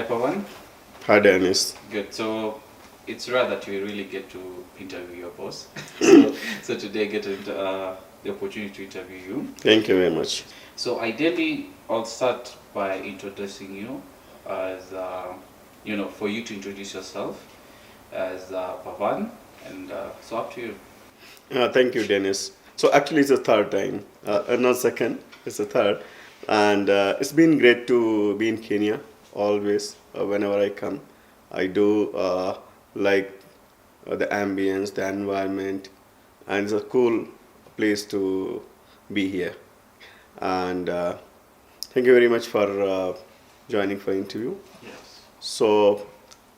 Hi, Pavan. Hi, Dennis. Good. So it's rare that we really get to interview your boss. so today I get the opportunity to interview you. Thank you very much. So ideally, I'll start by introducing you as for you to introduce yourself as Pavan, and so up to you. Thank you, Dennis. So actually, it's the third time, not second. It's the third, and it's been great to be in Kenya. Always, whenever I come, I do like the ambience, the environment, and it's a cool place to be here. And thank you very much for joining for interview. Yes. So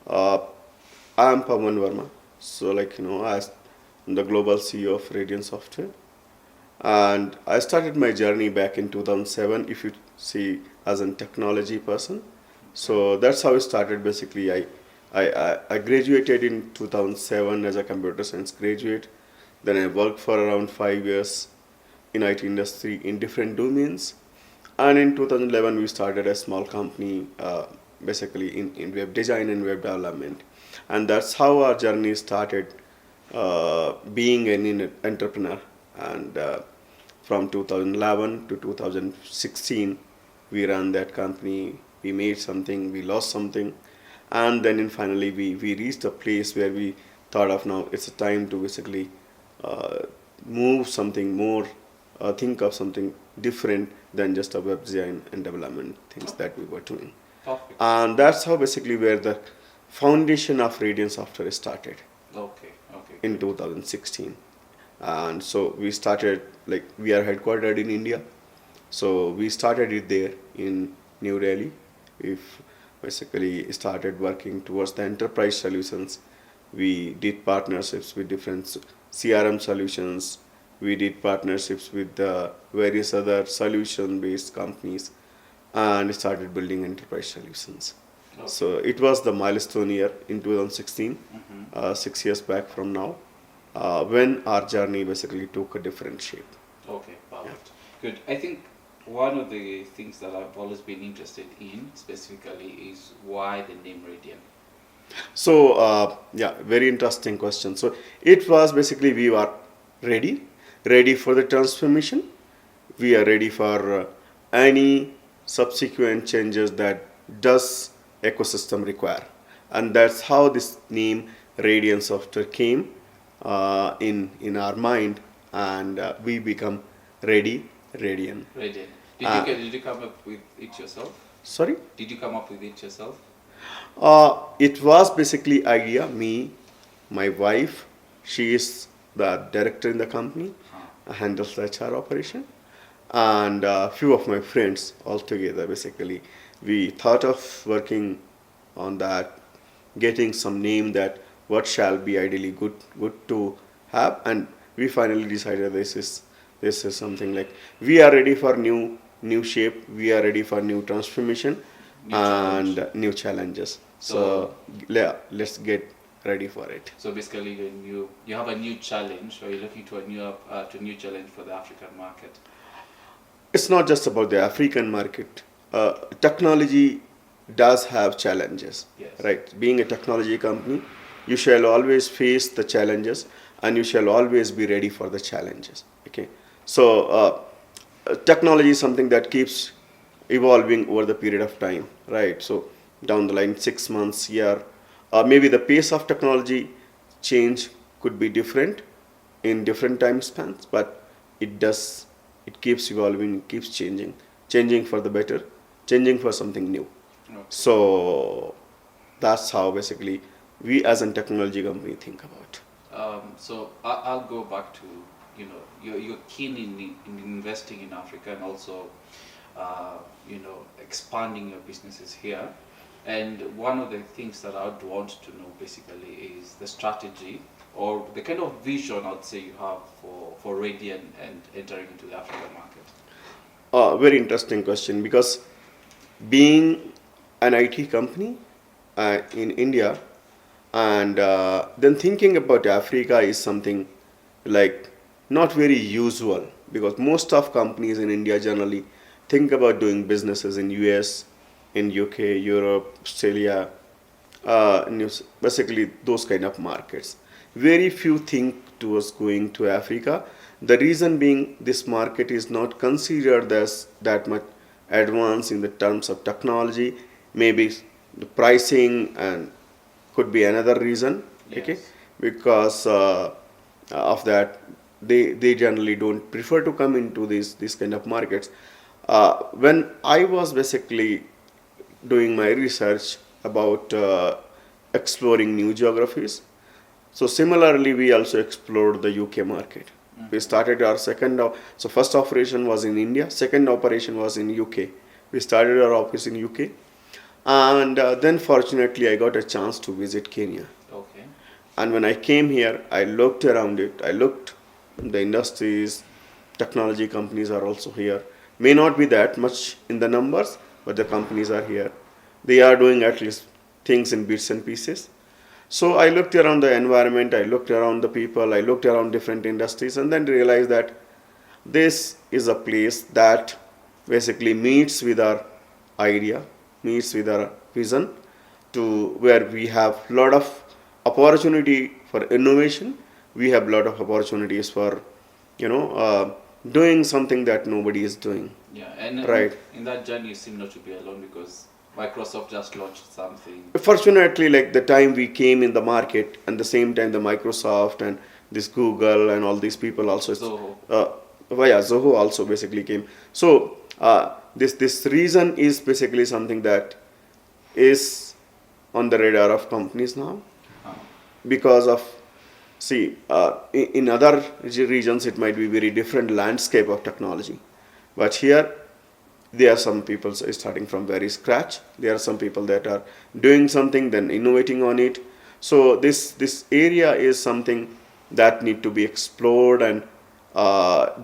uh, I'm Pavan Verma. So I'm the global CEO of Redian Software, and I started my journey back in 2007. If you see, as a technology person, so that's how it started. Basically, I graduated in 2007 as a computer science graduate. Then I worked for around 5 years in IT industry in different domains. And in 2011, we started a small company, basically in web design and web development. And that's how our journey started, being an entrepreneur. And from 2011 to 2016, we ran that company. We made something, we lost something. And then finally, we reached a place where we thought of now it's a time to basically uh, move something more, think of something different than just a web design and development things that we were doing. Perfect. And that's how basically where the foundation of Radiant Software started Okay. Okay. in 2016. And so we started, like, we are headquartered in India. So we started it there in New Delhi. We've basically started working towards the enterprise solutions. We did partnerships with different CRM solutions. We did partnerships with various other solution-based companies, and started building enterprise solutions. Okay. So it was the milestone year in 2016, Mm-hmm. 6 years back from now, when our journey basically took a different shape. Okay, perfect. Good. I think one of the things that I've always been interested in specifically is why the name Radian. So, yeah, very interesting question. So, it was basically we were ready for the transformation. We are ready for any subsequent changes that does ecosystem require, and that's how this name Radiant Software came in our mind, and we become Radiant. Radian. Uh, Did you come up with it yourself? Sorry. Did you come up with it yourself? It was basically idea, me, my wife, she is the director in the company, handles the HR operation, and a few of my friends all together. Basically, we thought of working on that, getting some name that what shall be ideally good to have, and we finally decided this is something like we are ready for new shape, we are ready for new transformation New challenge. and new challenges. So So yeah, let's get ready for it. so basically you have a new challenge, or you're looking to a new challenge for the African market. It's not just about the African market. Technology does have challenges, Yes. right? Being a technology company, you shall always face the challenges, and you shall always be ready for the challenges. Okay, so technology is something that keeps evolving over the period of time, right? So down the line, 6 months, year, maybe the pace of technology change could be different in different time spans, but it keeps evolving, it keeps changing for the better, changing for something new. Okay. So that's how basically we as a technology company think about. So I'll go back to you're keen in investing in Africa, and also expanding your businesses here. And one of the things that I would want to know basically is the strategy or the kind of vision I'd say you have for Radian and entering into the African market. Very interesting question, because being an IT company in India, and then thinking about Africa is something like not very usual, because most of companies in India generally think about doing businesses in US, in UK, Europe, Australia, basically those kind of markets. Very few think towards going to Africa. The reason being this market is not considered as that much advanced in the terms of technology, maybe the pricing and could be another reason. Okay, Yes. because of that they generally don't prefer to come into these kind of markets. When I was basically doing my research about exploring new geographies, so similarly we also explored the UK market. We started our so first operation was in India, second operation was in UK. We started our office in UK, and then fortunately I got a chance to visit Kenya. Okay. And when I came here, I looked around it. I looked the industries, technology companies are also here. May not be that much in the numbers, but the companies are here. They are doing at least things in bits and pieces. So I looked around the environment, I looked around the people, I looked around different industries, and then realized that this is a place that basically meets with our idea, meets with our vision, to where we have lot of opportunity for innovation. We have lot of opportunities for, doing something that nobody is doing. Yeah, and Right. in that journey, you seem not to be alone because Microsoft just launched something. Fortunately, like the time we came in the market, and the same time the Microsoft and this Google and all these people also, Zoho. Zoho also basically came. So this reason is basically something that is on the radar of companies now, Uh, because of, see, in other regions it might be very different landscape of technology, but here there are some people starting from very scratch. There are some people that are doing something then innovating on it. So this area is something that need to be explored and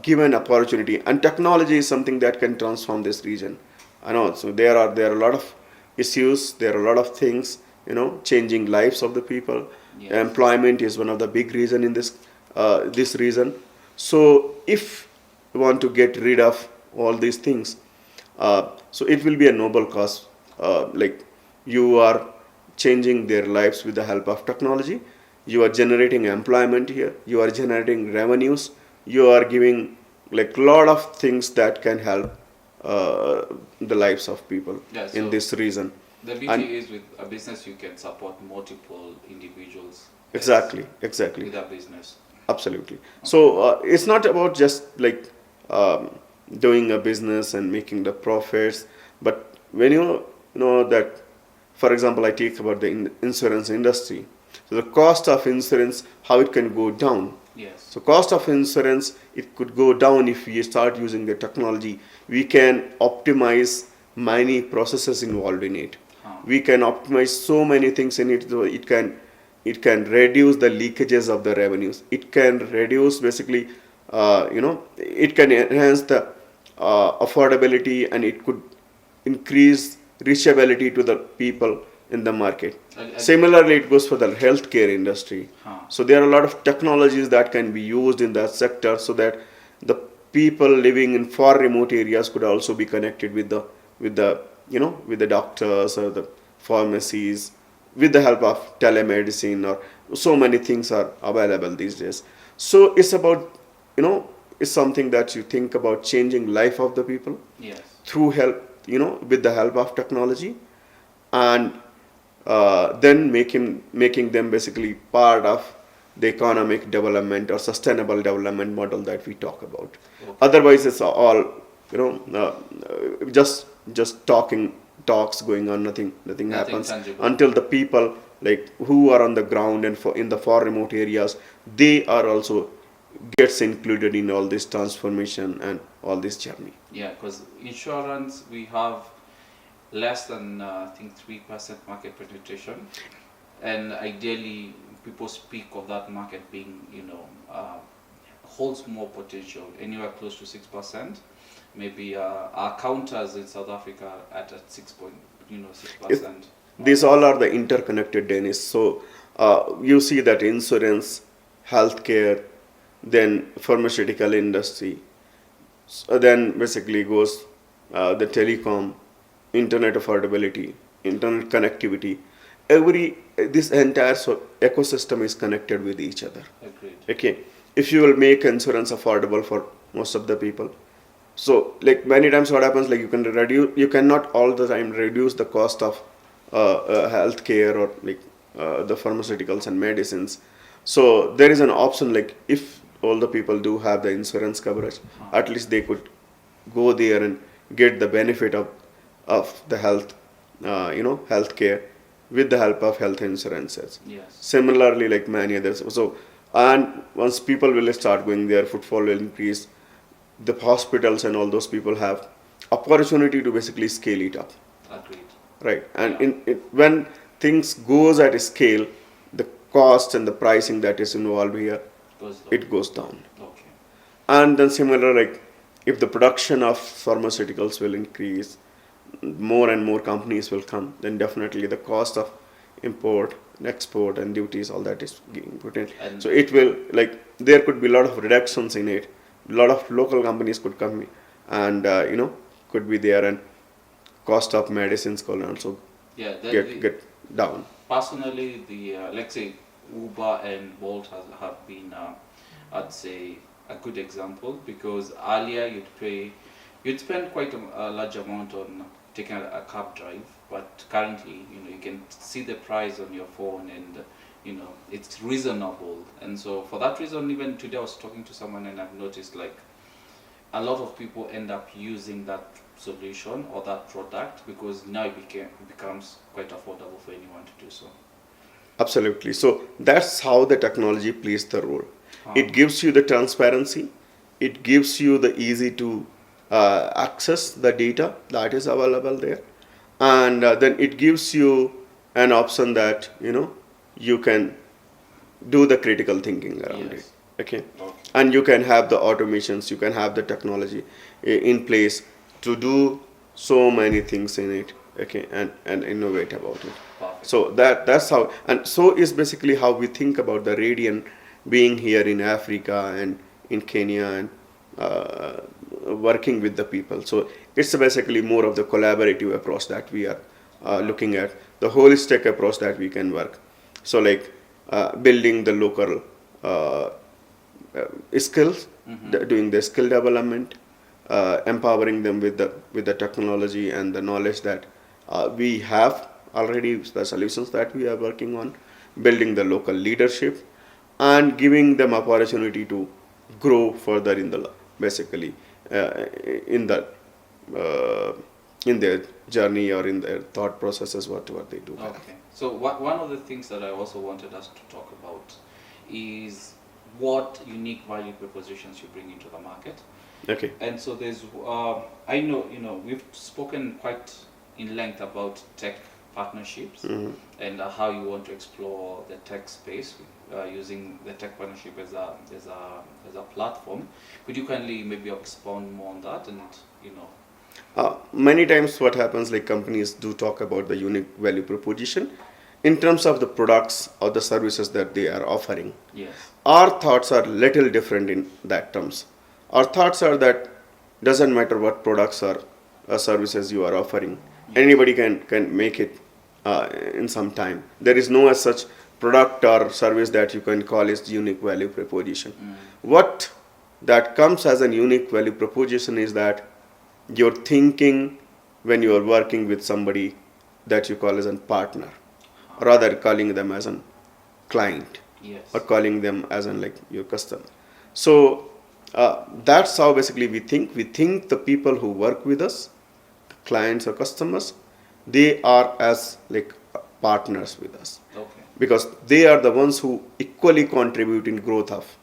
given opportunity, and technology is something that can transform this region. I know, so there are a lot of issues, there are a lot of things, changing lives of the people. Yes. Employment is one of the big reason in this reason. So if we want to get rid of all these things, so it will be a noble cause. Like, you are changing their lives with the help of technology. You are generating employment here. You are generating revenues. You are giving like lot of things that can help the lives of people Yeah, in so this region. the beauty And is with a business you can support multiple individuals. exactly, With a business. absolutely. So it's not about just like doing a business and making the profits, but when you know that, for example, I take about the insurance industry. So the cost of insurance, how it can go down. Yes. So cost of insurance, it could go down if we start using the technology. We can optimize many processes involved in it. We can optimize so many things in it. So it can reduce the leakages of the revenues. It can reduce basically, it can enhance the affordability, and it could increase reachability to the people in the market. Similarly, it goes for the healthcare industry. So there are a lot of technologies that can be used in that sector, so that the people living in far remote areas could also be connected with the doctors or the pharmacies, with the help of telemedicine, or so many things are available these days. So it's about, it's something that you think about changing life of the people. Yes. Through help, with the help of technology, and then making them basically part of the economic development or sustainable development model that we talk about. Okay. Otherwise, it's all, just talks going on. Nothing happens tangible. until the people like who are on the ground and in the far remote areas, they are also gets included in all this transformation and all this journey. Yeah, because insurance, we have less than I think 3% market penetration, and ideally people speak of that market being holds more potential, anywhere close to 6%. Maybe our counters in South Africa at 6%. These all are the interconnected, Dennis. So you see that insurance, healthcare, then pharmaceutical industry, so then basically goes the telecom, internet affordability, internet connectivity, this entire ecosystem is connected with each other. Agreed. Okay, if you will make insurance affordable for most of the people, so like many times what happens, like you cannot all the time reduce the cost of healthcare or like the pharmaceuticals and medicines. So there is an option, like if all the people do have the insurance coverage, at least they could go there and get the benefit of the healthcare with the help of health insurances. Yes. Similarly, like many others. So, and once people will start going there, footfall will increase. The hospitals and all those people have opportunity to basically scale it up, Agreed. right? And Yeah. when things goes at a scale, the cost and the pricing that is involved here, Goes down. it goes down. Okay. And then similar, like if the production of pharmaceuticals will increase, more and more companies will come, then definitely the cost of import and export and duties, all that is getting put in. And So it will, like there could be a lot of reductions in it. A lot of local companies could come and could be there, and cost of medicines could also yeah, get down. personally, let's say Uber and Bolt have been, I'd say, a good example, because earlier you'd spend quite a large amount on taking a cab drive, but currently, you can see the price on your phone, and it's reasonable. And so for that reason, even today I was talking to someone and I've noticed like a lot of people end up using that solution or that product, because now it becomes quite affordable for anyone to do so. Absolutely. So that's how the technology plays the role. It gives you the transparency. It gives you the easy to access the data that is available there, and then it gives you an option that you can do the critical thinking around Yes. it. Okay, Okay. and you can have the automations. You can have the technology in place to do so many things in it. Okay, and innovate about it. Perfect. So that's how, and so is basically how we think about the Radian being here in Africa and in Kenya and working with the people. So it's basically more of the collaborative approach that we are looking at, the holistic approach that we can work. So like building the local skills, doing the skill development, empowering them with the technology and the knowledge that we have already, the solutions that we are working on, building the local leadership, and giving them opportunity to grow further in the basically in the in their journey or in their thought processes, whatever they do. Okay. So one of the things that I also wanted us to talk about is what unique value propositions you bring into the market. Okay. And so there's, I know, we've spoken quite in length about tech partnerships and how you want to explore the tech space using the tech partnership as a platform. Could you kindly maybe expound more on that and Many times what happens, like companies do talk about the unique value proposition in terms of the products or the services that they are offering. Yes. Our thoughts are little different in that terms. Our thoughts are that doesn't matter what products or services you are offering, anybody can make it in some time. There is no as such product or service that you can call as unique value proposition. What that comes as a unique value proposition is that you're thinking when you are working with somebody that you call as a partner, rather calling them as a client. Yes. Or calling them as in like your customer. So that's how basically we think. We think the people who work with us, clients or customers, they are as like partners with us. Okay. Because they are the ones who equally contribute in growth of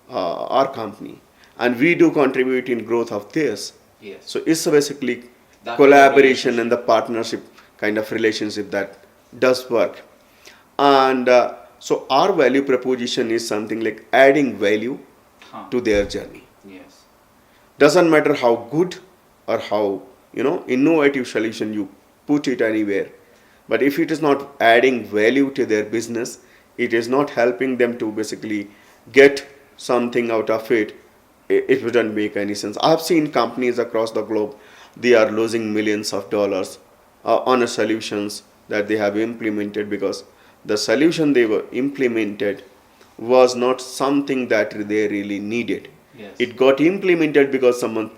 our company, and we do contribute in growth of theirs. Yes. So it's basically That collaboration and the partnership kind of relationship that does work. And so our value proposition is something like adding value to their journey. Yes. Doesn't matter how good or how innovative solution you put it anywhere, but if it is not adding value to their business, it is not helping them to basically get something out of it, it wouldn't make any sense. I have seen companies across the globe, they are losing millions of dollars on a solutions that they have implemented, because the solution they were implemented was not something that they really needed. Yes. It got implemented because someone,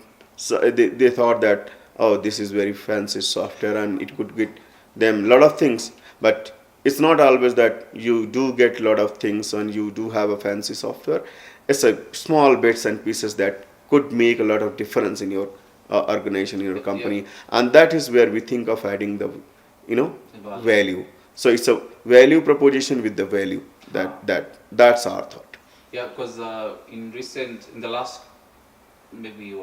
they thought that, oh, this is very fancy software and it could get them a lot of things. But it's not always that you do get a lot of things and you do have a fancy software. It's a small bits and pieces that could make a lot of difference in your organization, in your company. Yeah. And that is where we think of adding the, Value. value. So it's a value proposition with the value. That's our thought. Yeah, because in the last maybe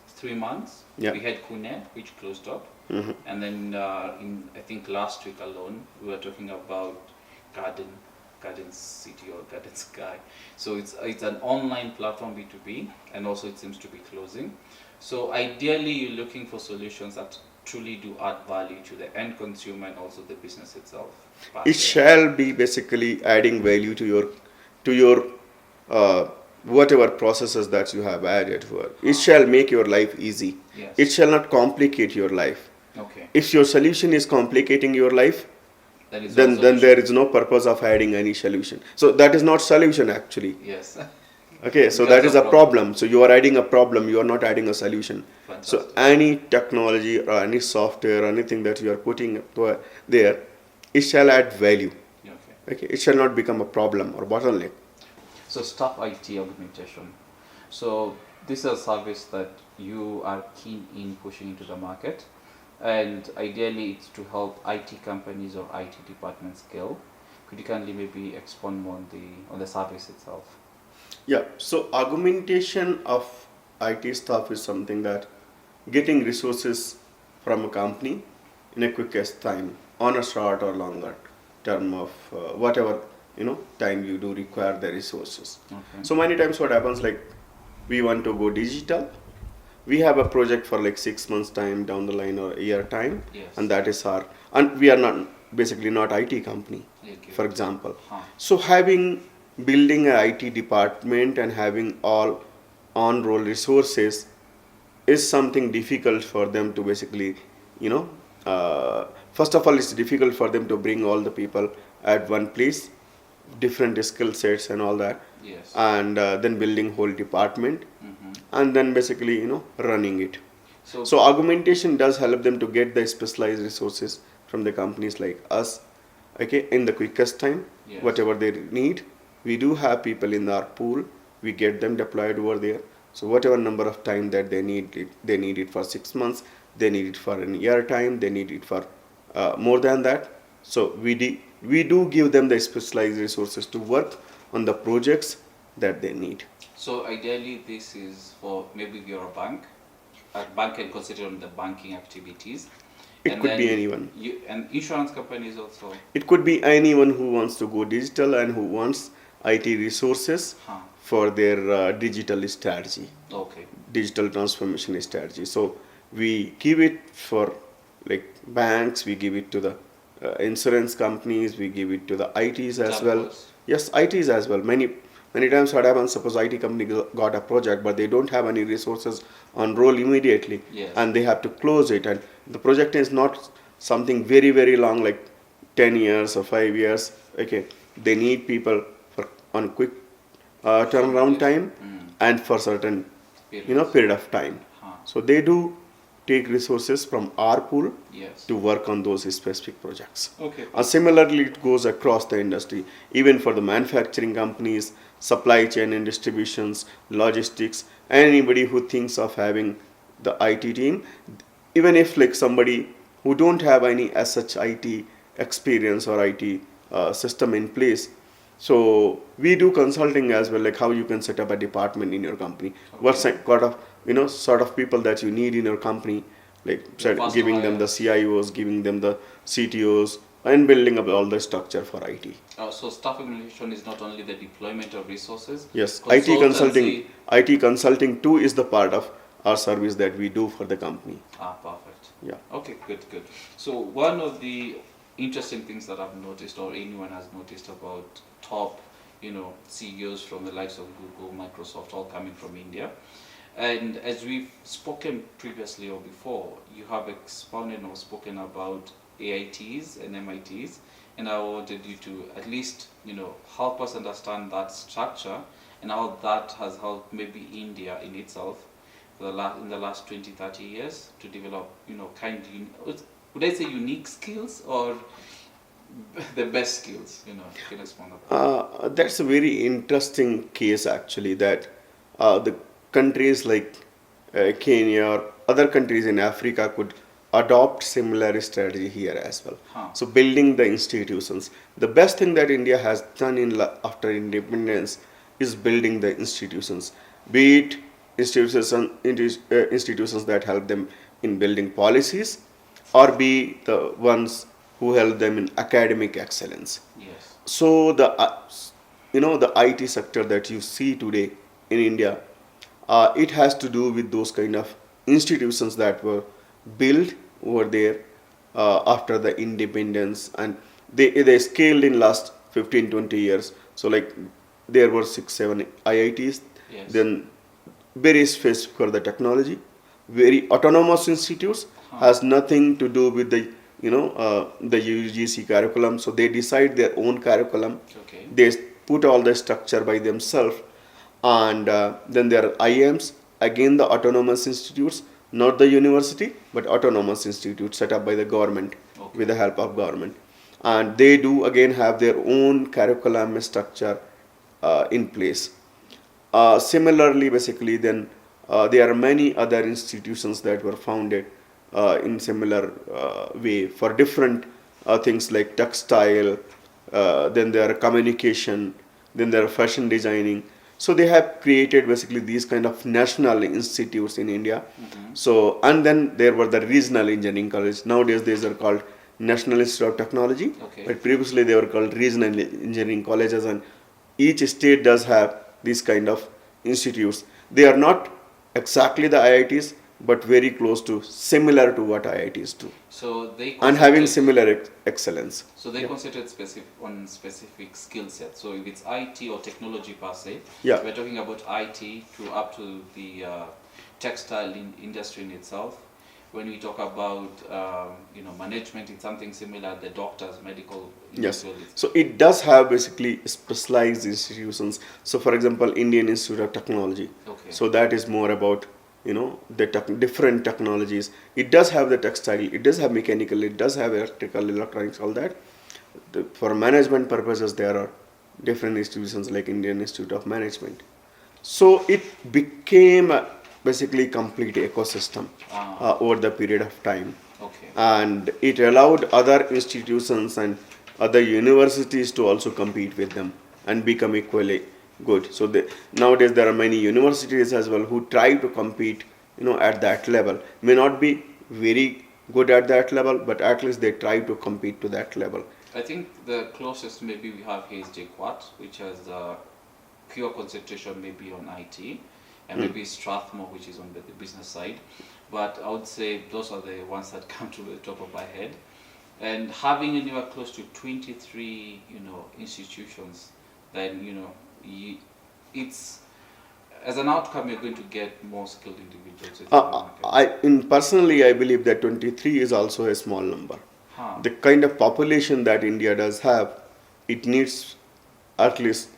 3 months, Yeah. we had Kune, which closed up, Mhm. and then I think last week alone, we were talking about Garden City or Garden Sky. So it's an online platform B2B, and also it seems to be closing. So ideally, you're looking for solutions that truly do add value to the end consumer and also the business itself. It shall be basically adding value to your whatever processes that you have added for. It shall make your life easy. Yes. It shall not complicate your life. Okay. If your solution is complicating your life, That is then also there is no purpose of adding any solution. So that is not solution actually. Yes. Okay, so That's that is a problem. So you are adding a problem, you are not adding a solution. Fantastic. So any technology or any software or anything that you are putting there, it shall add value. Okay. Okay, it shall not become a problem or bottleneck. So staff IT augmentation. So this is a service that you are keen in pushing into the market, and ideally it's to help IT companies or IT departments scale. Could you kindly maybe expand more on the service itself? Yeah, so augmentation of IT staff is something that getting resources from a company in a quickest time on a short or longer term of whatever time you do require the resources. Okay. So many times what happens, like we want to go digital, we have a project for like 6 months time down the line or a year time. Yes. And that is and we are not basically not IT company, Okay. for example. Huh. So building an IT department and having all on-roll resources is something difficult for them to basically, first of all, it's difficult for them to bring all the people at one place, different skill sets and all that. Yes. And then building whole department, Mm-hmm. and then basically, running it. So, So augmentation does help them to get the specialized resources from the companies like us, okay, in the quickest time, Yes. whatever they need. We do have people in our pool. We get them deployed over there. So whatever number of time that they need it for 6 months, they need it for a year time, they need it for more than that. So we do give them the specialized resources to work on the projects that they need. so ideally this is for maybe if you're a bank. A bank can consider on the banking activities. It And could then be anyone. And insurance companies also. It could be anyone who wants to go digital and who wants IT resources Huh. for their digital strategy, Okay. digital transformation strategy. So we give it for like banks, we give it to the insurance companies, we give it to the ITs as well. Telcos. Yes, ITs as well. Many times what happens, suppose IT company got a project, but they don't have any resources on roll immediately, Yes. and they have to close it. And the project is not something very, very long, like 10 years or 5 years. Okay, they need people on quick turnaround time and for certain period of time. Huh. So they do take resources from our pool Yes. to work on those specific projects. Okay. Similarly, it goes across the industry, even for the manufacturing companies, supply chain and distributions, logistics, anybody who thinks of having the IT team, even if like somebody who don't have any as such IT experience or IT system in place. So we do consulting as well, like how you can set up a department in your company. Okay. What sort of people that you need in your company, like Fast giving them the CIOs, giving them the CTOs, and building up all the structure for IT. So staff augmentation is not only the deployment of resources. Yes, consultancy- IT consulting too is the part of our service that we do for the company. Perfect. Yeah. Okay, good. So one of the interesting things that I've noticed, or anyone has noticed, about top, CEOs from the likes of Google, Microsoft, all coming from India, And as we've spoken previously or before, you have expounded or spoken about AITs and MITs, and I wanted you to at least, help us understand that structure and how that has helped maybe India in itself in the last 20, 30 years to develop, would I say unique skills or the best skills, can explain about. That's a very interesting case actually, that the countries like Kenya or other countries in Africa could adopt similar strategy here as well. Huh. So building the institutions. The best thing that India has done after independence is building the institutions, be it institutions that help them in building policies, or be the ones who help them in academic excellence. Yes. So the IT sector that you see today in India, it has to do with those kind of institutions that were built over there after the independence, and they scaled in last 15-20 years. So like there were 6-7 IITs, Yes. then very specific for the technology, very autonomous institutes, has nothing to do with the UGC curriculum. So they decide their own curriculum. Okay. They put all the structure by themselves, and then there are IMs, again the autonomous institutes, not the university, but autonomous institutes set up by the government. Okay. With the help of government, and they do again have their own curriculum structure in place. Similarly, basically, then there are many other institutions that were founded in similar way for different things like textile, then there are communication, then there are fashion designing. So they have created basically these kind of national institutes in India. Mm-hmm. So, and then there were the regional engineering college. Nowadays these are called National Institute of Technology, Okay. but previously they were called regional engineering colleges, and each state does have these kind of institutes. They are not exactly the IITs, but very close to, similar to what IITs do, So they and having concentrate- similar excellence. So they concentrate on specific skill set. So if it's IT or technology per se, Yeah. we're talking about IT to up to the textile industry in itself. When we talk about management, it's something similar. The doctors, medical Yes. industry. So it does have basically specialized institutions. So for example, Indian Institute of Technology. Okay. So that is more about the different technologies. It does have the textile, it does have mechanical, it does have electrical, electronics, all that. For management purposes, there are different institutions like Indian Institute of Management. So it became basically complete ecosystem over the period of time. Okay. And it allowed other institutions and other universities to also compete with them and become equally good. So nowadays there are many universities as well who try to compete at that level. May not be very good at that level, but at least they try to compete to that level. I think the closest maybe we have here is JQuat, which has pure concentration maybe on IT, and maybe Strathmore, which is on the business side. But I would say those are the ones that come to the top of my head. And having anywhere close to 23, institutions, then it's as an outcome you're going to get more skilled individuals. Personally, I believe that 23 is also a small number. Huh. The kind of population that India does have, it needs at least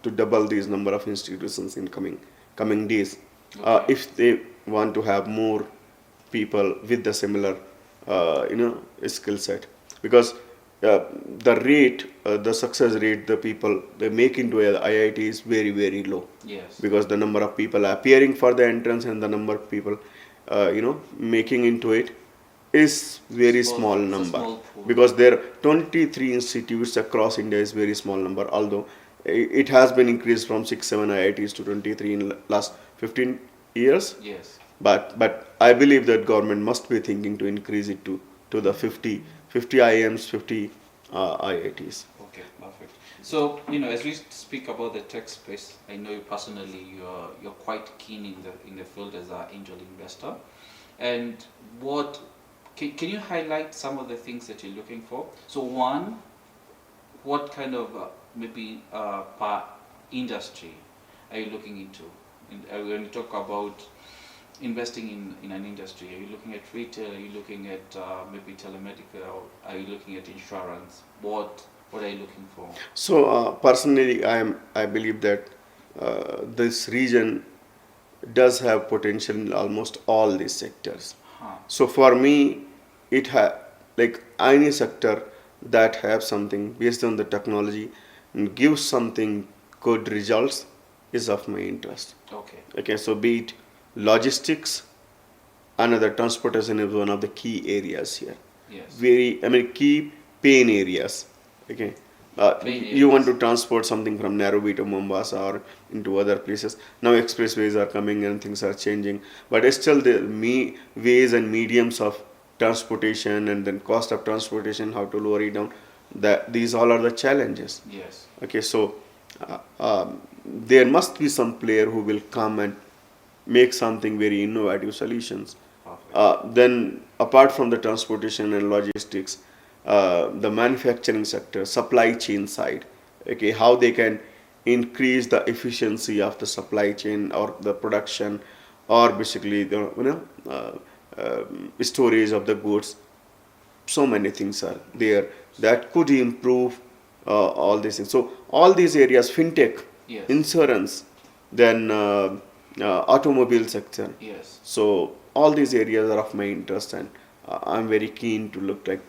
to double these number of institutions in coming days. Okay. If they want to have more people with the similar skill set, because the success rate the people they make into a IIT is very, very low. Yes. Because the number of people appearing for the entrance and the number of people making into it is very small number. Small pool. Because there are 23 institutes across India is very small number, although it has been increased from 6-7 IITs to 23 in last 15 years. Yes. But I believe that government must be thinking to increase it to the 50 IIMs, 50 IITs. Okay, perfect. So as we speak about the tech space, I know you personally you're quite keen in the field as an angel investor, and can you highlight some of the things that you're looking for? So one, what kind of maybe per industry are you looking into when you talk about investing in an industry, are you looking at retail? Are you looking at maybe telemedical? Or are you looking at insurance? What are you looking for? So personally, I believe that this region does have potential in almost all these sectors. Huh. So for me, it like any sector that have something based on the technology and gives something good results is of my interest. Okay. Okay, so be it logistics, another transportation is one of the key areas here. Yes. Key pain areas. Okay, Pain you want areas. to transport something from Nairobi to Mombasa or into other places. Now expressways are coming and things are changing, but still the ways and mediums of transportation and then cost of transportation, how to lower it down. That these all are the challenges. Yes. Okay, so there must be some player who will come and make something very innovative solutions. Perfect. Then, apart from the transportation and logistics, the manufacturing sector, supply chain side, okay, how they can increase the efficiency of the supply chain or the production, or basically the storage of the goods. So many things are there that could improve all these things. So all these areas, fintech, Yes. insurance, then automobile sector. Yes. So all these areas are of my interest, and I'm very keen to look like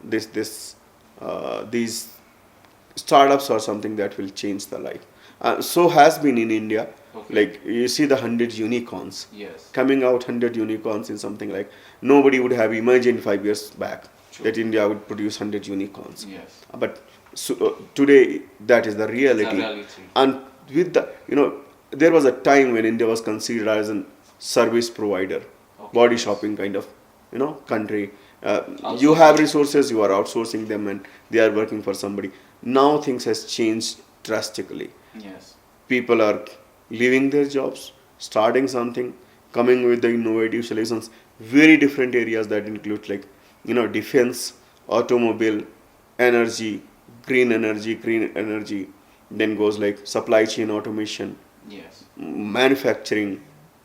these startups are something that will change the life. So has been in India. Okay. Like you see the 100 unicorns Yes. coming out, 100 unicorns in something like nobody would have imagined 5 years back True. that India would produce 100 unicorns. Yes. But today that is the reality. It's a reality. And with the there was a time when India was considered as a service provider, Okay. body Yes. shopping kind of country. Outsourcing. You have resources, you are outsourcing them, and they are working for somebody. Now things has changed drastically. Yes. People are leaving their jobs, starting something, coming with the innovative solutions. Very different areas that include like defense, automobile, energy, green energy. Then goes like supply chain automation, Yes. manufacturing,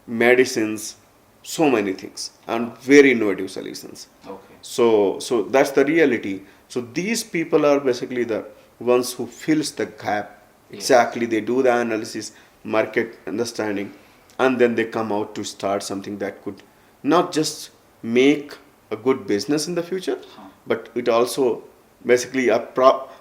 medicines, so many things, and very innovative solutions. Okay. So that's the reality. So these people are basically the ones who fills the gap. Exactly, they do the analysis, market understanding, and then they come out to start something that could not just make a good business in the future, Huh. but it also basically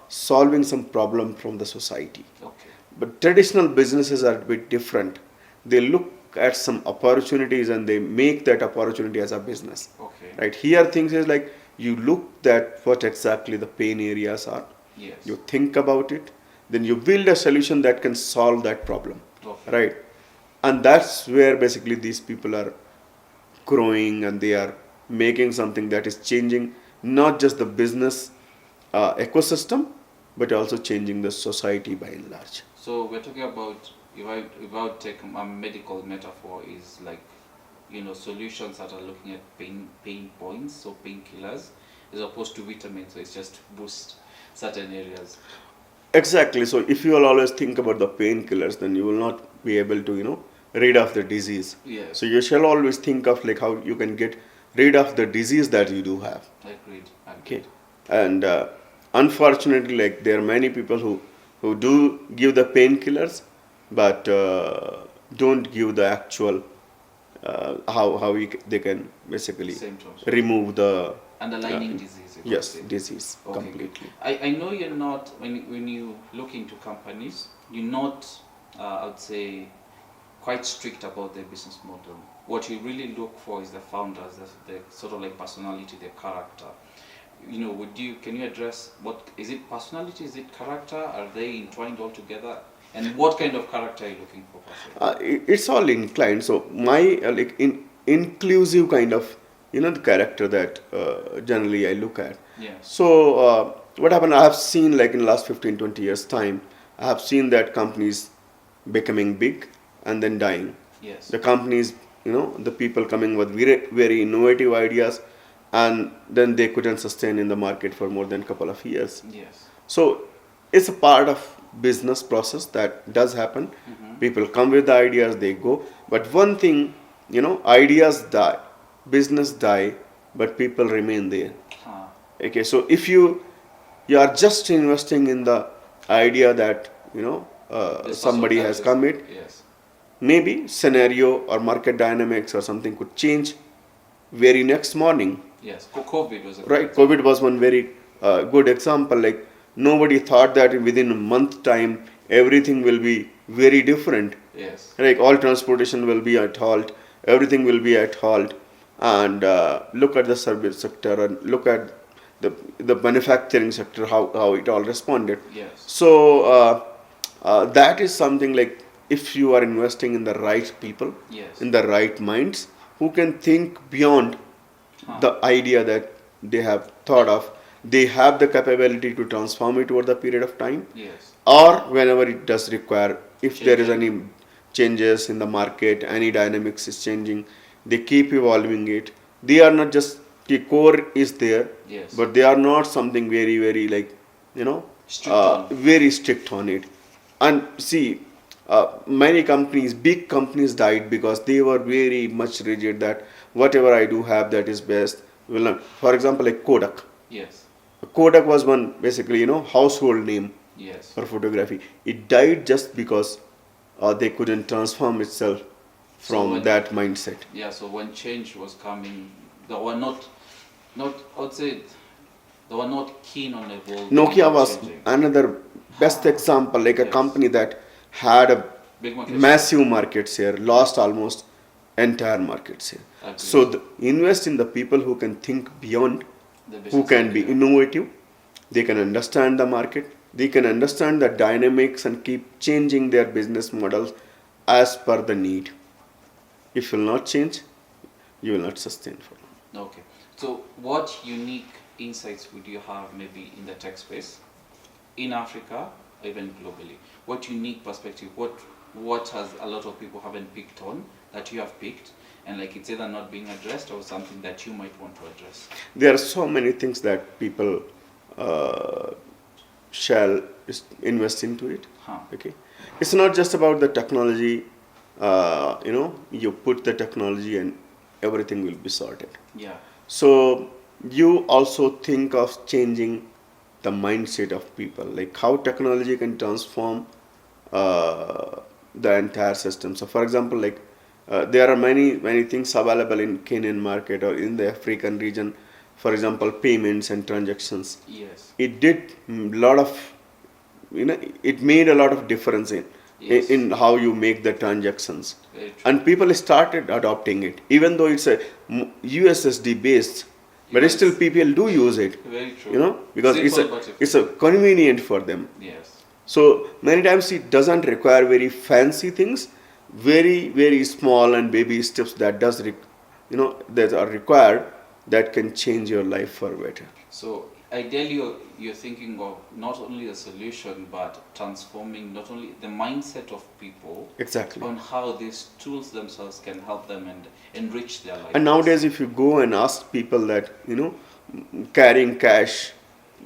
solving some problem from the society. Okay. But traditional businesses are a bit different. They look at some opportunities and they make that opportunity as a business. Okay. Right? Here things is like you look at what exactly the pain areas are. Yes. You think about it, then you build a solution that can solve that problem. Okay. Right? And that's where basically these people are growing, and they are making something that is changing not just the business ecosystem, but also changing the society by and large. So we're talking about, if I would take a medical metaphor, is like, solutions that are looking at pain points, so painkillers, as opposed to vitamins, so it's just boost certain areas. Exactly. So if you will always think about the painkillers, then you will not be able to rid of the disease. Yes. So you shall always think of like how you can get rid of the disease that you do have. Agreed. Okay. And unfortunately, like there are many people who do give the painkillers, but don't give the actual they can basically Symptoms. remove the Underlying disease. yes, disease Okay, completely. good. I know you're not, when you look into companies, you're not, I would say, quite strict about their business model. What you really look for is the founders, the sort of like personality, their character. Can you address what, is it personality, is it character? Are they entwined all together? And what kind of character are you looking for? It's all inclined. So my inclusive kind of the character that generally I look at. Yeah. So what happened? I have seen like in the last 15-20 years time, I have seen that companies becoming big and then dying. Yes. The companies, the people coming with very, very innovative ideas, and then they couldn't sustain in the market for more than a couple of years. Yes. So it's a part of business process that does happen. People come with the ideas, they go. But one thing, ideas die, business die, but people remain there. Huh. Okay, so if you are just investing in the idea that This somebody person has just- come it, Yes. maybe scenario or market dynamics or something could change very next morning. Yes. COVID was a Right, good COVID was one very good example. Like nobody thought that within a month time everything will be very different. Yes. Like all transportation will be at halt, everything will be at halt, and look at the service sector and look at the manufacturing sector, how it all responded. Yes. So that is something like if you are investing in the right people, Yes. in the right minds, who can think beyond the idea that they have thought of, they have the capability to transform it over the period of time, Yes. or whenever it does require, if there is Changing. any changes in the market, any dynamics is changing, they keep evolving it. They are not just, the core is there, Yes. but they are not something very very like Strict on. very strict on it. And see, many companies, big companies died because they were very much rigid that whatever I do have that is best will not. For example, like Kodak. Yes. Kodak was one basically household name Yes. for photography. It died just because they couldn't transform itself from when- that mindset. Yeah. So when change was coming, they were not. I would say they were not keen on evolving. Nokia and was changing. another best example, like a Yes. company that had a Big market massive market share, lost almost entire market share. Agreed. So invest in the people who can think beyond, The who business can be idea. innovative, they can understand the market, they can understand the dynamics and keep changing their business models as per the need. If you will not change, you will not sustain for long. Okay. So, what unique insights would you have maybe in the tech space, in Africa, or even globally? What unique perspective? What has a lot of people haven't picked on that you have picked, and like it's either not being addressed or something that you might want to address? There are so many things that people shall invest into it. Huh. Okay, it's not just about the technology. You put the technology and everything will be sorted. Yeah. So you also think of changing the mindset of people, like how technology can transform the entire system. So, for example, like there are many things available in Kenyan market or in the African region. For example, payments and transactions. Yes. It did lot of, it made a lot of difference Yes. in how you make the transactions. Very true. And people started adopting it, even though it's a USSD based, but Yes. still people do use it. Very true. Because Simple but it's a convenient for them. Yes. So many times it doesn't require very fancy things, very very small and baby steps that that are required, that can change your life for better. So ideally, you're thinking of not only the solution, but transforming not only the mindset of people Exactly. on how these tools themselves can help them and enrich their life. And nowadays, if you go and ask people that carrying cash,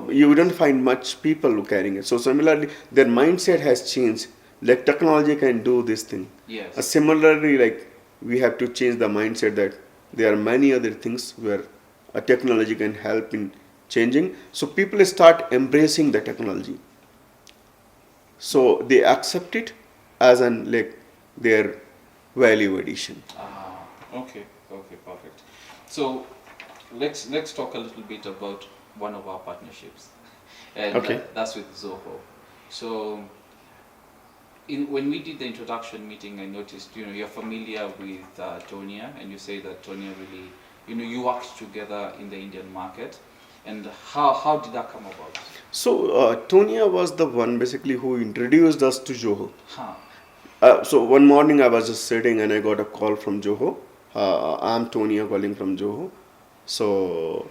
you wouldn't find much people who carrying it. So similarly, their mindset has changed. Like technology can do this thing. Yes. Similarly, like we have to change the mindset that there are many other things where a technology can help in changing. So people start embracing the technology. So they accept it as an like their value addition. Okay, perfect. So let's talk a little bit about one of our partnerships, and Okay. that's with Zoho. So when we did the introduction meeting, I noticed you're familiar with Tonia, and you say that Tonia really you worked together in the Indian market, and how did that come about? So Tonia was the one basically who introduced us to Zoho. Huh. So one morning I was just sitting and I got a call from Zoho. I'm Tonia calling from Zoho. So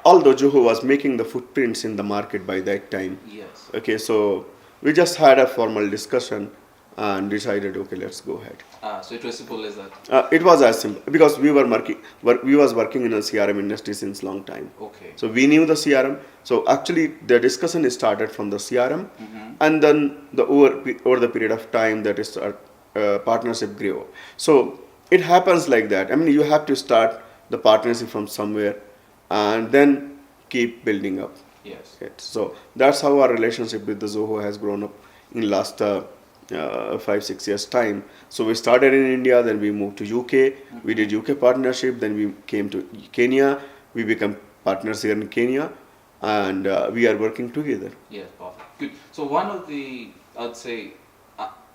although Zoho was making the footprints in the market by that time, Yes. okay, so we just had a formal discussion and decided, okay, let's go ahead. So it was simple as that. It was as simple because we was working in a CRM industry since long time. Okay. So we knew the CRM. So actually, the discussion started from the CRM, Mm-hmm. and then over the period of time that is partnership grew. So it happens like that. I mean, you have to start the partnership from somewhere, and then keep building up. Yes. It. So that's how our relationship with the Zoho has grown up in last 5-6 years time. So we started in India, then we moved to UK. We did UK partnership, then we came to Kenya. We become partners here in Kenya, and we are working together. Yes, perfect. Good. So one of the, I'd say,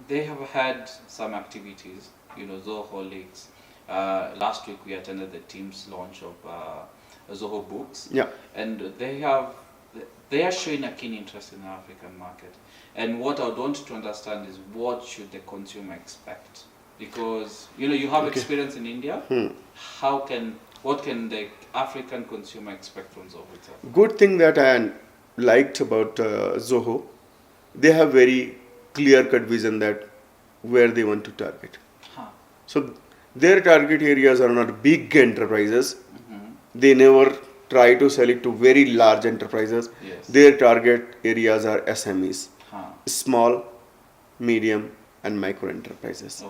they have had some activities, Zoho Leaks. Last week we attended the team's launch of Zoho Books. Yeah. And they are showing a keen interest in the African market. And what I would want to understand is what should the consumer expect? Because, you have experience in India. What can the African consumer expect from Zoho itself? Good thing that I liked about Zoho, they have very clear-cut vision that where they want to target. So their target areas are not big enterprises. They never try to sell it to very large enterprises. Yes. Their target areas are SMEs, small, medium, and micro enterprises.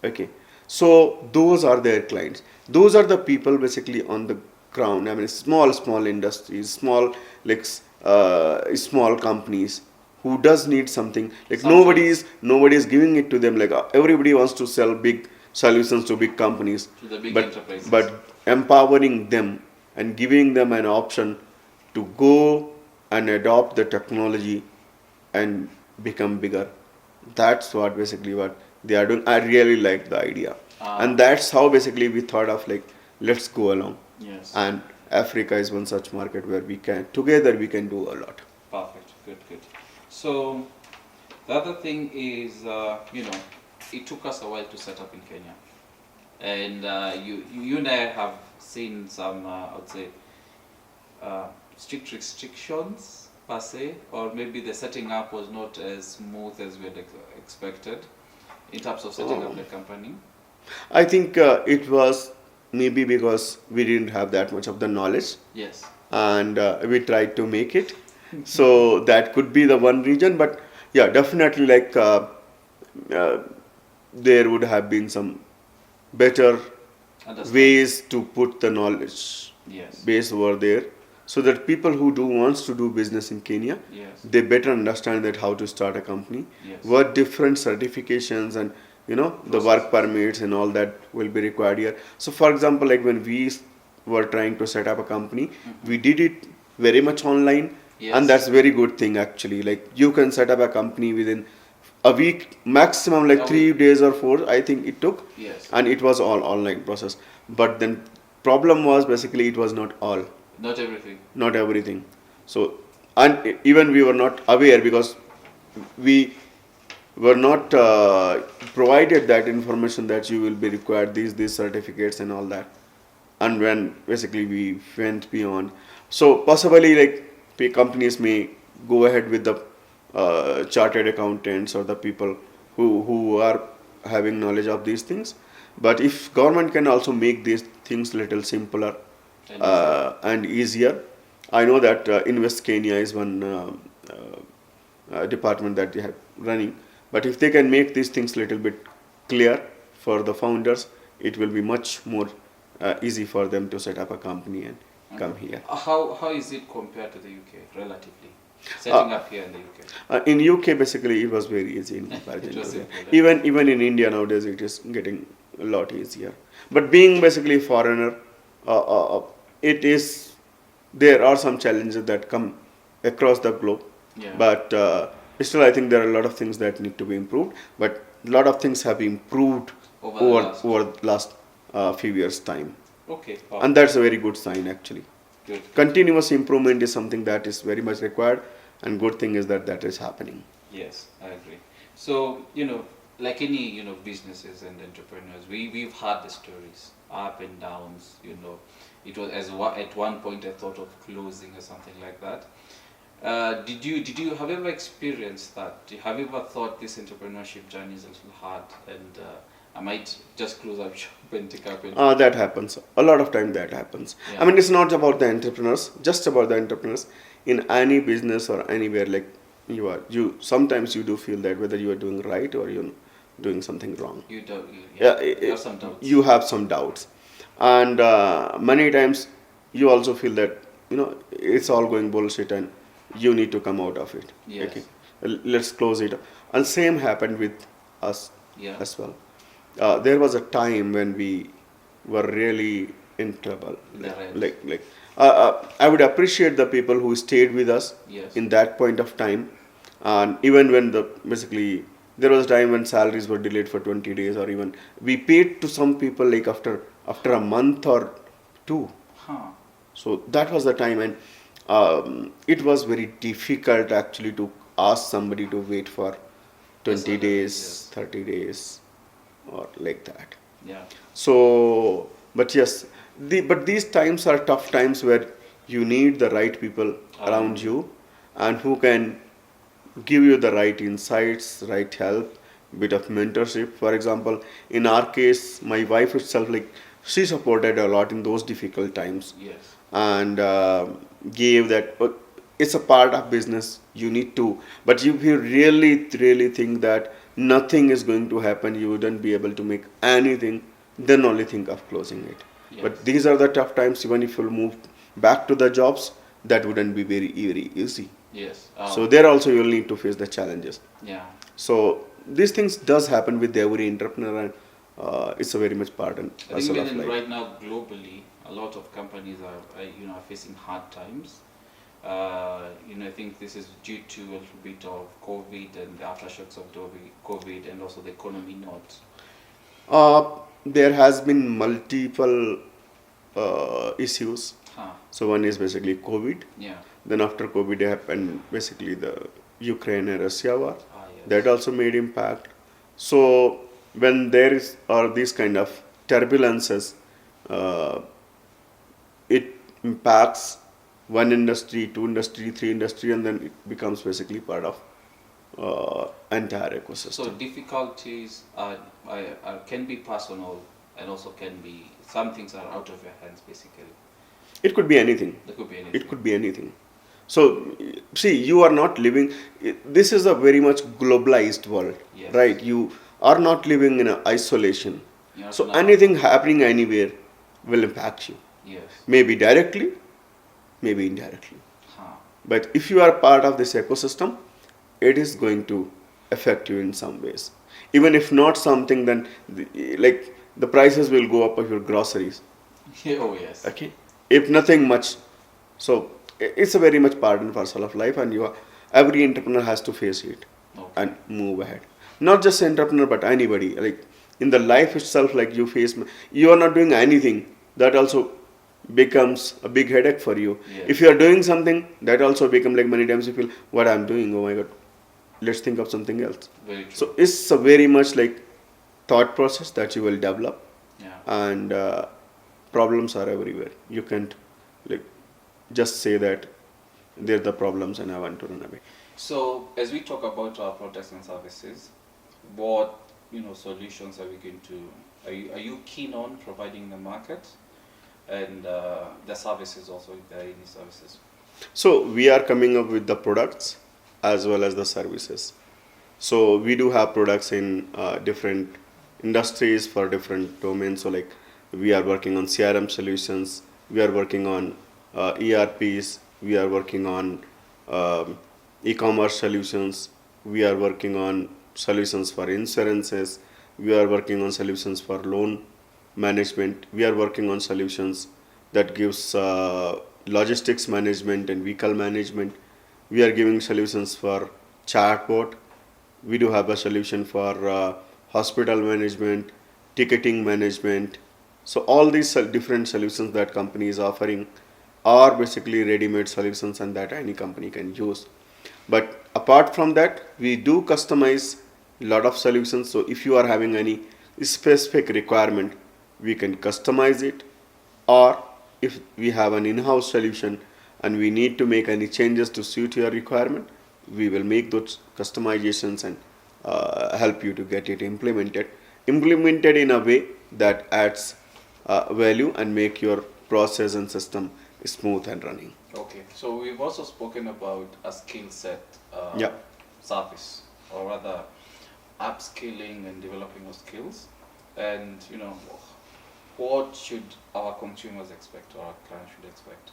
Okay. So those are their clients. Those are the people basically on the ground. I mean, small industries, small companies who does need something. Like nobody is giving it to them. Like everybody wants to sell big solutions to big companies. To the big enterprises. But empowering them and giving them an option to go and adopt the technology and become bigger. That's what they are doing. I really like the idea. And that's how basically we thought of let's go along. Yes. And Africa is one such market where together we can do a lot. Perfect. Good. So the other thing is, it took us a while to set up in Kenya. And you and I have seen some, I would say, strict restrictions per se, or maybe the setting up was not as smooth as we had expected in terms of setting up the company. I think it was maybe because we didn't have that much of the knowledge. Yes. And we tried to make it. So that could be the one reason. But yeah, definitely there would have been some better ways to put the knowledge base over there, so that people who wants to do business in Kenya, they better understand that how to start a company, what different certifications and the work permits and all that will be required here. So for example, when we were trying to set up a company, we did it very much online, and that's very good thing actually. You can set up a company within a week, maximum 3 days or 4, I think it took. Yes. And it was all online process. But then problem was basically it was not all. Not everything. Not everything. So, and even we were not aware because we were not provided that information that you will be required these certificates and all that. And when basically we went beyond, so possibly companies may go ahead with the chartered accountants or the people who are having knowledge of these things. But if government can also make these things little simpler and easier, I know that Invest Kenya is one department that they have running. But if they can make these things little bit clear for the founders, it will be much more easy for them to set up a company and come here. How is it compared to the UK relatively? Setting up here in the UK? In UK, basically, it was very easy in comparison. It was to simple, even in India nowadays, it is getting a lot easier. But being basically foreigner, there are some challenges that come across the globe. But still, I think there are a lot of things that need to be improved. But a lot of things have improved over the last few years' time. Okay. And that's a very good sign, actually. Good. Continuous improvement is something that is very much required, and good thing is that is happening. Yes, I agree. So, like any, businesses and entrepreneurs, we've had the stories, up and downs, It was at one point I thought of closing or something like that. Did you have ever experienced that? Have you ever thought this entrepreneurship journey is a little hard and I might just close up shop and take up and That happens. A lot of time that happens. I yeah. mean, it's not about the entrepreneurs, just about the entrepreneurs. In any business or anywhere, like you sometimes you do feel that whether you are doing right or you're doing something wrong. You do, you, Yeah, yeah, you have some doubts. you have some doubts, and many times you also feel that it's all going bullshit and you need to come out of it. Yes. Okay, let's close it. And same happened with us Yeah. as well. There was a time when we were really in trouble. The red. I would appreciate the people who stayed with us Yes. in that point of time, and even when basically there was a time when salaries were delayed for 20 days, or even we paid to some people like after a month or two. Huh. So that was the time, and it was very difficult actually to ask somebody to wait for 20 Yes, days, yes. 30 days, or like that. Yeah. So, but yes, but these times are tough times where you need the right people around you, and who can give you the right insights, right help, bit of mentorship. For example, in our case, my wife itself, like she supported a lot in those difficult times, Yes. and gave that. It's a part of business. You need to, but if you really think that nothing is going to happen, you wouldn't be able to make anything, then only think of closing it. Yes. But these are the tough times. Even if you move back to the jobs, that wouldn't be very easy. Yes. So there also you'll need to face the challenges. Yeah. So these things does happen with every entrepreneur, and it's a very much part and I parcel think of even life. right now globally, a lot of companies are facing hard times. I think this is due to a little bit of COVID and the aftershocks of COVID and also the economy not. There has been multiple issues. Huh. So one is basically COVID. Yeah. Then after COVID happened basically the Ukraine and Russia war. Yes. That also made impact. So when there is or these kind of turbulences, it impacts one industry, two industry, three industry, and then it becomes basically part of entire ecosystem. So difficulties can be personal and also can be, some things are out of your hands basically. It could be anything. There could be anything. It could be anything. So, see, you are not living, this is a very much globalized world, Yes. right? You are not living in isolation. You're So, not- anything happening anywhere will impact you. Yes. Maybe directly, maybe indirectly. Huh. But if you are part of this ecosystem, it is going to affect you in some ways. Even if not something, then like the prices will go up of your groceries. Oh yes. Okay, if nothing much. So it's a very much part and parcel of life, and every entrepreneur has to face it Okay. and move ahead. Not just entrepreneur, but anybody. Like in the life itself, like you are not doing anything. That also becomes a big headache for you. Yes. If you are doing something, that also become like many times you feel what I'm doing. Oh my God, let's think of something else. Very true. So it's a very much like thought process that you will develop, Yeah. and problems are everywhere. You can't like just say that they're the problems and I want to run away. So as we talk about our products and services, what solutions are we going to? Are you keen on providing the market and the services also, if there are any services? So we are coming up with the products as well as the services. So we do have products in different industries for different domains. So like we are working on CRM solutions, we are working on ERPs, we are working on e-commerce solutions, we are working on solutions for insurances, we are working on solutions for loan management, we are working on solutions that gives logistics management and vehicle management, we are giving solutions for chatbot, we do have a solution for hospital management, ticketing management. So all these different solutions that company is offering are basically ready-made solutions and that any company can use. But apart from that, we do customize a lot of solutions. So if you are having any specific requirement, we can customize it. Or if we have an in-house solution and we need to make any changes to suit your requirement, we will make those customizations and help you to get it implemented in a way that adds value and make your process and system smooth and running. Okay, so we've also spoken about a skill set Yeah. service, or rather upskilling and developing of skills. And what should our consumers expect, or our clients should expect?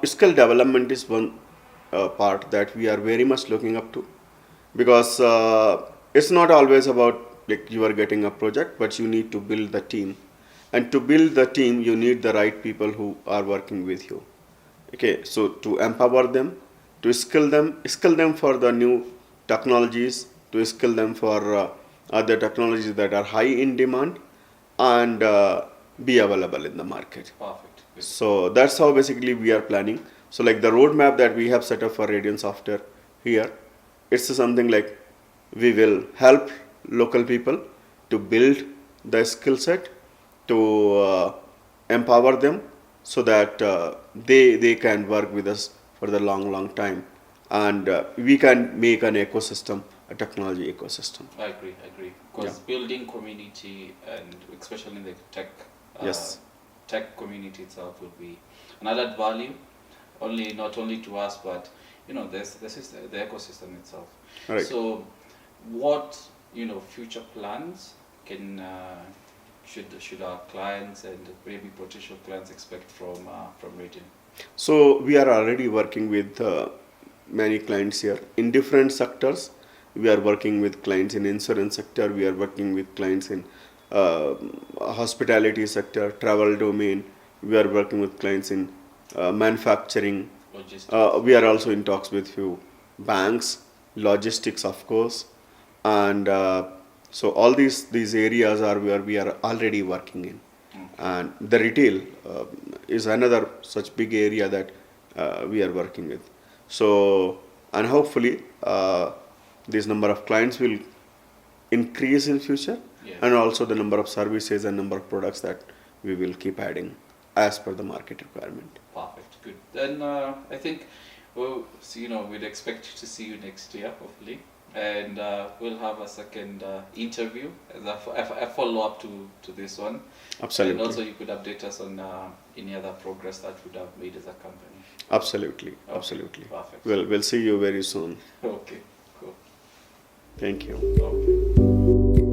Skill development is one part that we are very much looking up to, because it's not always about like you are getting a project, but you need to build the team, and to build the team you need the right people who are working with you. Okay, so to empower them, to skill them for the new technologies, to skill them for other technologies that are high in demand and be available in the market. Perfect. Good. So that's how basically we are planning. So like the roadmap that we have set up for Redian Software here, it's something like we will help local people to build the skill set, to empower them so that they can work with us for the long time, and we can make an ecosystem, a technology ecosystem. I agree. Because building community, and especially in the tech, Yes. tech community itself, will be an added value. Not only to us, but this is the ecosystem itself. Right. So, what future plans can should our clients and maybe potential clients expect from Redian? So we are already working with many clients here in different sectors. We are working with clients in insurance sector. We are working with clients in hospitality sector, travel domain. We are working with clients in manufacturing. Logistics. We are also in talks with few banks, logistics, of course, and so all these areas are where we are already working in. And the retail is another such big area that we are working with. So, and hopefully this number of clients will increase in future, Yes. and also the number of services and number of products that we will keep adding as per the market requirement. Perfect. Good. Then I think we'd expect to see you next year, hopefully, and we'll have a second interview as a follow up to this one. Absolutely. And also you could update us on any other progress that would have made as a company. Absolutely. Okay. Absolutely. Perfect. We'll see you very soon. Okay. Cool. Thank you. Okay.